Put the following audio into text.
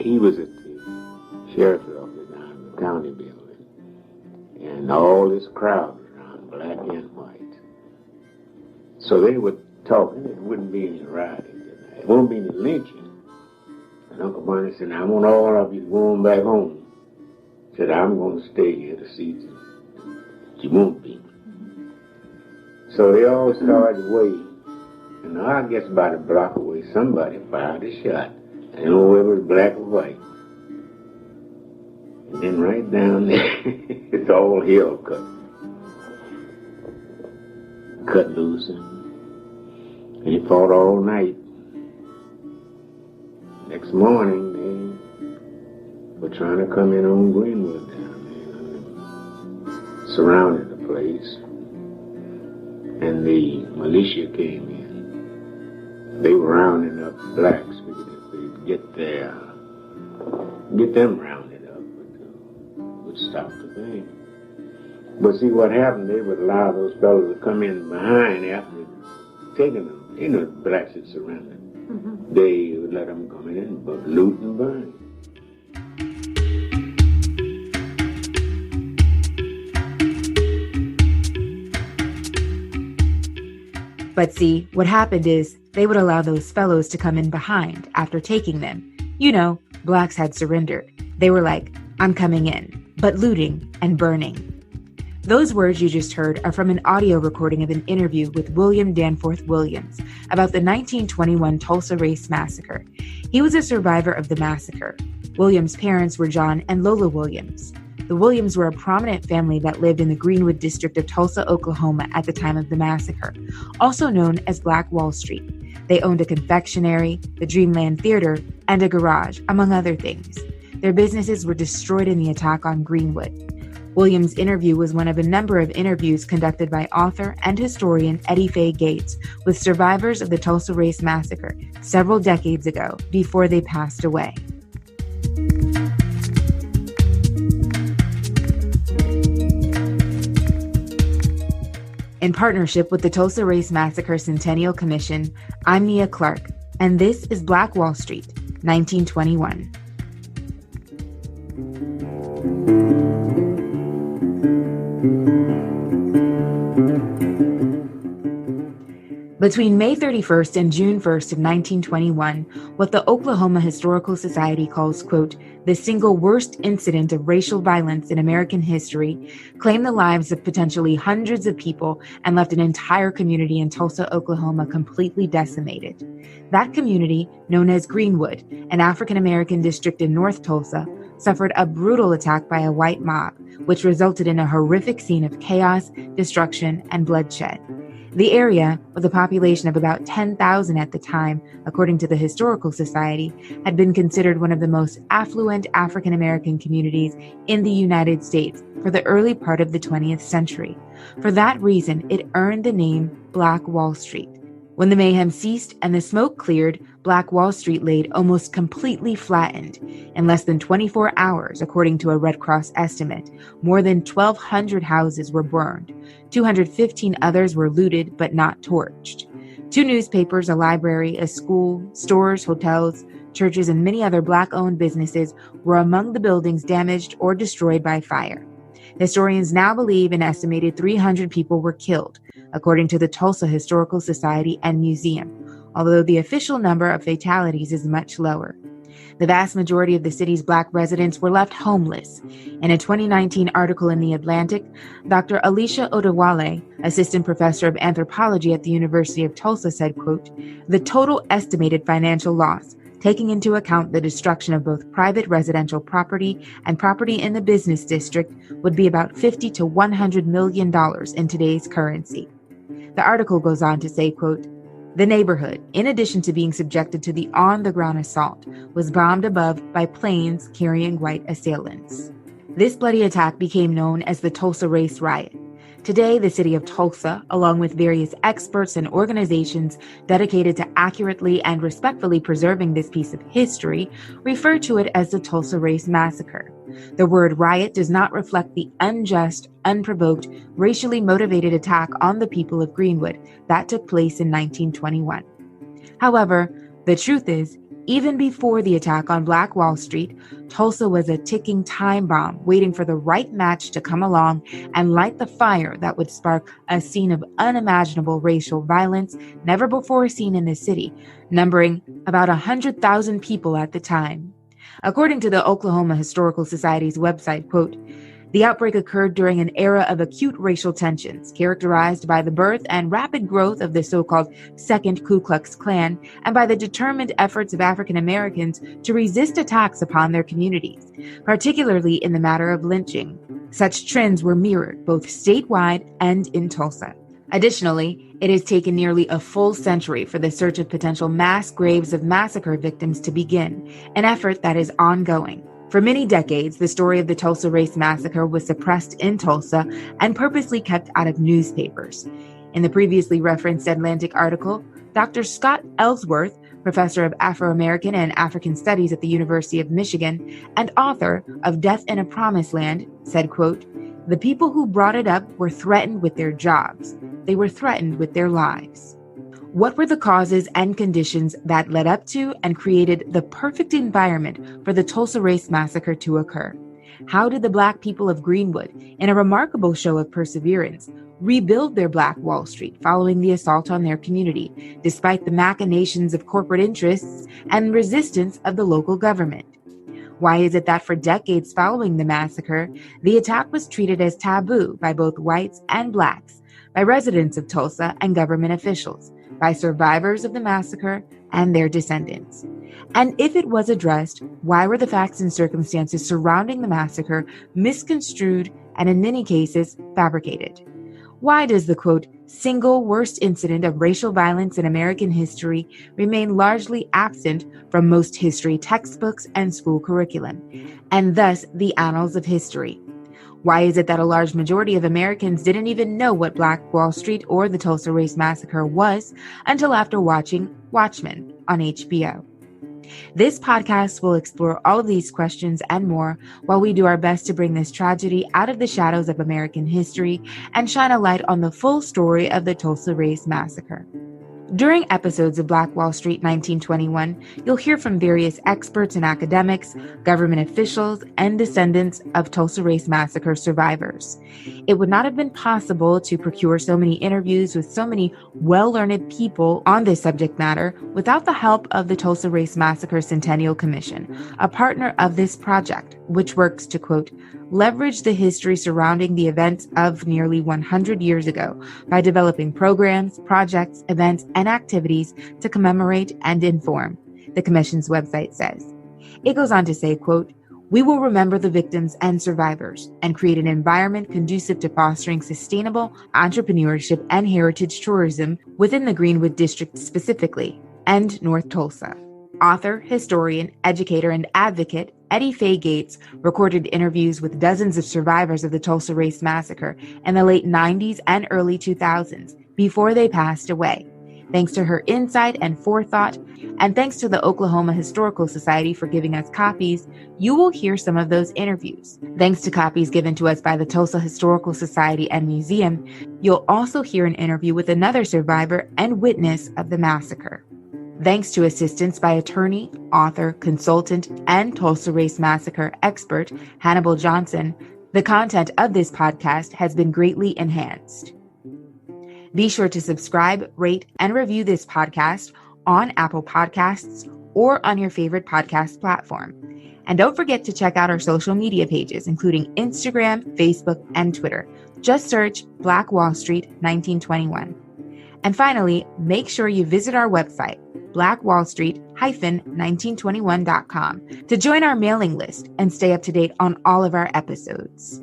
he was at the sheriff's office down in the county building, and all this crowd was around, black and white. So they were talking. It wouldn't be any rioting tonight. It won't be any lynching. And Uncle Barney said, "I want all of you to go on back home." Said, "I'm going to stay here to see that you won't be." So they all started waiting. And I guess about a block away, somebody fired a shot. I don't know whether it was black or white. And then right down there, it's all hell cut loose. And he fought all night. Next morning, they were trying to come in on Greenwood down there. And surrounded the place. And the militia came in. They were rounding up blacks because if they'd get them rounded up, would stop the thing. But see what happened, they would allow those fellows to come in behind after taking them. You know, the blacks had surrendered. Mm-hmm. They would let them come in and loot and burn. But see, what happened is they would allow those fellows to come in behind after taking them. You know, blacks had surrendered. They were like, "I'm coming in," but looting and burning. Those words you just heard are from an audio recording of an interview with William Danforth Williams about the 1921 Tulsa Race Massacre. He was a survivor of the massacre. Williams' parents were John and Lola Williams. The Williams were a prominent family that lived in the Greenwood district of Tulsa, Oklahoma at the time of the massacre, also known as Black Wall Street. They owned a confectionery, the Dreamland Theater, and a garage, among other things. Their businesses were destroyed in the attack on Greenwood. Williams' interview was one of a number of interviews conducted by author and historian Eddie Faye Gates with survivors of the Tulsa Race Massacre several decades ago before they passed away. In partnership with the Tulsa Race Massacre Centennial Commission, I'm Nia Clark, and this is Black Wall Street, 1921. Between May 31st and June 1st of 1921, what the Oklahoma Historical Society calls, quote, the single worst incident of racial violence in American history, claimed the lives of potentially hundreds of people and left an entire community in Tulsa, Oklahoma completely decimated. That community, known as Greenwood, an African-American district in North Tulsa, suffered a brutal attack by a white mob, which resulted in a horrific scene of chaos, destruction, and bloodshed. The area, with a population of about 10,000 at the time, according to the Historical Society, had been considered one of the most affluent African-American communities in the United States for the early part of the 20th century. For that reason, it earned the name Black Wall Street. When the mayhem ceased and the smoke cleared, Black Wall Street laid almost completely flattened. In less than 24 hours, according to a Red Cross estimate, more than 1,200 houses were burned. 215 others were looted but not torched. 2 newspapers, a library, a school, stores, hotels, churches, and many other Black-owned businesses were among the buildings damaged or destroyed by fire. Historians now believe an estimated 300 people were killed, according to the Tulsa Historical Society and Museum, although the official number of fatalities is much lower. The vast majority of the city's Black residents were left homeless. In a 2019 article in The Atlantic, Dr. Alicia Odewale, assistant professor of anthropology at the University of Tulsa, said, quote, the total estimated financial loss, taking into account the destruction of both private residential property and property in the business district, would be about $50 to $100 million in today's currency. The article goes on to say, quote, the neighborhood, in addition to being subjected to the on-the-ground assault, was bombed above by planes carrying white assailants. This bloody attack became known as the Tulsa Race Riot. Today, the city of Tulsa, along with various experts and organizations dedicated to accurately and respectfully preserving this piece of history, refer to it as the Tulsa Race Massacre. The word riot does not reflect the unjust, unprovoked, racially motivated attack on the people of Greenwood that took place in 1921. However, the truth is, Even before the attack on Black Wall Street, Tulsa was a ticking time bomb waiting for the right match to come along and light the fire that would spark a scene of unimaginable racial violence never before seen in the city, numbering about 100,000 people at the time. According to the Oklahoma Historical Society's website, quote, the outbreak occurred during an era of acute racial tensions, characterized by the birth and rapid growth of the so-called Second Ku Klux Klan and by the determined efforts of African Americans to resist attacks upon their communities, particularly in the matter of lynching. Such trends were mirrored both statewide and in Tulsa. Additionally, it has taken nearly a full century for the search of potential mass graves of massacre victims to begin, an effort that is ongoing. For many decades, the story of the Tulsa Race Massacre was suppressed in Tulsa and purposely kept out of newspapers. In the previously referenced Atlantic article, Dr. Scott Ellsworth, professor of Afro-American and African Studies at the University of Michigan and author of Death in a Promised Land, said, quote, the people who brought it up were threatened with their jobs. They were threatened with their lives. What were the causes and conditions that led up to and created the perfect environment for the Tulsa Race Massacre to occur? How did the Black people of Greenwood, in a remarkable show of perseverance, rebuild their Black Wall Street following the assault on their community, despite the machinations of corporate interests and resistance of the local government? Why is it that for decades following the massacre, the attack was treated as taboo by both whites and Blacks, by residents of Tulsa and government officials, by survivors of the massacre and their descendants? And if it was addressed, why were the facts and circumstances surrounding the massacre misconstrued and in many cases fabricated? Why does the, quote, single worst incident of racial violence in American history remain largely absent from most history textbooks and school curriculum, and thus the annals of history? Why is it that a large majority of Americans didn't even know what Black Wall Street or the Tulsa Race Massacre was until after watching Watchmen on HBO? This podcast will explore all of these questions and more while we do our best to bring this tragedy out of the shadows of American history and shine a light on the full story of the Tulsa Race Massacre. During episodes of Black Wall Street 1921, you'll hear from various experts and academics, government officials, and descendants of Tulsa Race Massacre survivors. It would not have been possible to procure so many interviews with so many well-learned people on this subject matter without the help of the Tulsa Race Massacre Centennial Commission, a partner of this project, which works to, quote, leverage the history surrounding the events of nearly 100 years ago by developing programs, projects, events, and activities to commemorate and inform, the Commission's website says. It goes on to say, quote, we will remember the victims and survivors and create an environment conducive to fostering sustainable entrepreneurship and heritage tourism within the Greenwood District specifically, and North Tulsa. Author, historian, educator, and advocate Eddie Faye Gates recorded interviews with dozens of survivors of the Tulsa Race Massacre in the late 90s and early 2000s before they passed away. Thanks to her insight and forethought, and thanks to the Oklahoma Historical Society for giving us copies, you will hear some of those interviews. Thanks to copies given to us by the Tulsa Historical Society and Museum, you'll also hear an interview with another survivor and witness of the massacre. Thanks to assistance by attorney, author, consultant, and Tulsa Race Massacre expert Hannibal Johnson, the content of this podcast has been greatly enhanced. Be sure to subscribe, rate, and review this podcast on Apple Podcasts or on your favorite podcast platform. And don't forget to check out our social media pages, including Instagram, Facebook, and Twitter. Just search Black Wall Street 1921. And finally, make sure you visit our website, blackwallstreet-1921.com, to join our mailing list and stay up to date on all of our episodes.